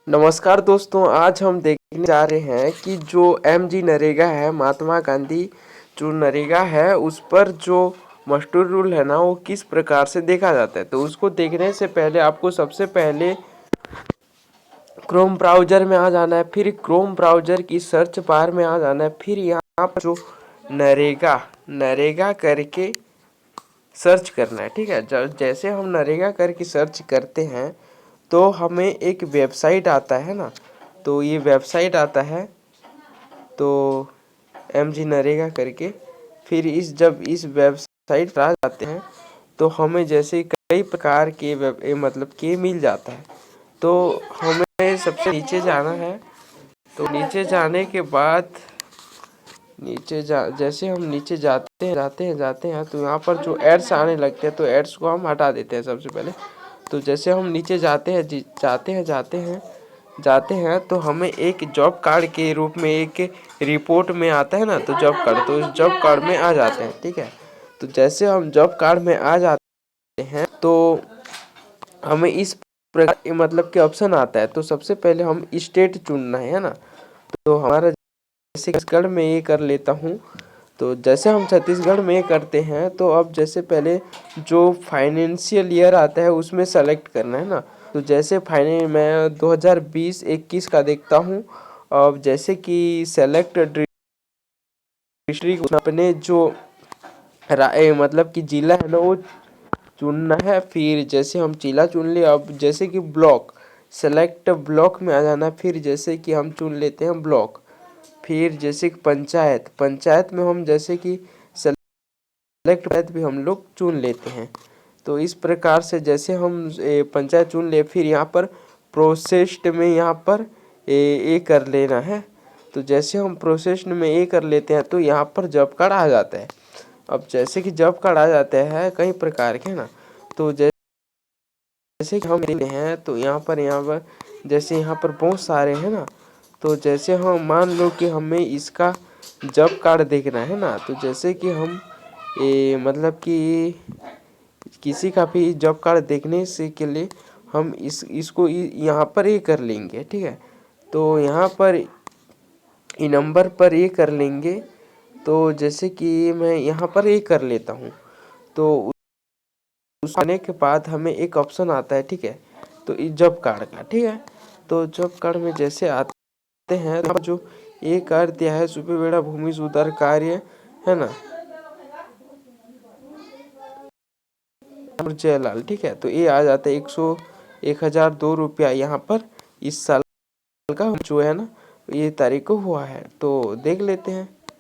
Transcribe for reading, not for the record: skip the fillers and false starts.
नमस्कार दोस्तों, आज हम देखने जा रहे हैं कि जो एमजी नरेगा है, महात्मा गांधी जो नरेगा है उस पर जो मस्टूर रूल है ना, वो किस प्रकार से देखा जाता है। तो उसको देखने से पहले आपको सबसे पहले क्रोम ब्राउज़र में आ जाना है। फिर क्रोम ब्राउज़र की सर्च बार में आ जाना है। फिर यहाँ पर जो नरेगा नरेगा करके सर्च करना है, ठीक है। जैसे हम नरेगा करके सर्च करते हैं तो हमें एक वेबसाइट आता है ना, तो ये वेबसाइट आता है तो एमजी नरेगा करके। फिर जब इस वेबसाइट पर आ जाते हैं तो हमें जैसे कई प्रकार के मतलब के मिल जाता है। तो हमें सबसे नीचे जाना है। तो नीचे जाने के बाद जैसे हम नीचे जाते हैं तो यहाँ पर जो एड्स आने लगते हैं तो एड्स को हम हटा देते हैं सबसे पहले। तो जैसे हम नीचे जाते हैं तो हमें एक जॉब कार्ड के रूप में एक रिपोर्ट में आता है ना, तो जॉब कार्ड, तो इस जॉब कार्ड में आ जाते हैं, ठीक है। तो जैसे हम जॉब कार्ड में आ जाते हैं तो हमें इस प्रकार मतलब कि ऑप्शन आता है। तो सबसे पहले हम स्टेट चुनना है ना। तो हमारा जैसे छत्तीसगढ़ में ये कर लेता हूँ। तो जैसे हम छत्तीसगढ़ में करते हैं तो अब जैसे पहले जो फाइनेंशियल ईयर आता है उसमें सेलेक्ट करना है ना। तो जैसे मैं 2020-21 का देखता हूँ। अब जैसे कि सेलेक्ट डिस्ट्रिक्ट, अपने जो मतलब कि जिला है ना वो चुनना है। फिर जैसे हम जिला चुन लिए, अब जैसे कि ब्लॉक, सेलेक्ट ब्लॉक में आ जाना। फिर जैसे कि हम चुन लेते हैं ब्लॉक। फिर जैसे कि पंचायत में हम जैसे कि सेलेक्ट पंचायत भी हम लोग चुन लेते हैं। तो इस प्रकार से जैसे हम पंचायत चुन ले, फिर यहाँ पर प्रोसेस्ड में यहाँ पर ए कर लेना है। तो जैसे हम प्रोसेस्ड में ए कर लेते हैं तो यहाँ पर जॉब कार्ड आ जाता है। अब जैसे कि जॉब कार्ड आ जाते हैं कई प्रकार के ना। तो जैसे कि हम लेते हैं तो यहाँ पर जैसे यहाँ पर बहुत सारे हैं ना। तो जैसे हम मान लो कि हमें इसका जॉब कार्ड देखना है ना, तो जैसे कि हम मतलब कि किसी का भी जॉब कार्ड देखने से के लिए हम इसको यहाँ पर ये कर लेंगे, ठीक है। तो यहाँ पर ई नंबर पर ये कर लेंगे। तो जैसे कि मैं यहाँ पर ये कर लेता हूँ। तो उस आने के बाद हमें एक ऑप्शन आता है, ठीक है। तो इस जॉब कार्ड का, ठीक है। तो जॉब कार्ड में जैसे आते हैं तो जो ये कर दिया है सुपेबेड़ा भूमि सुधार कार्य है ना, जयलाल, ठीक है। तो ये आ जाता है 1,002 रुपया यहाँ पर इस साल का जो है ना, ये तारीख को हुआ है। तो देख लेते हैं।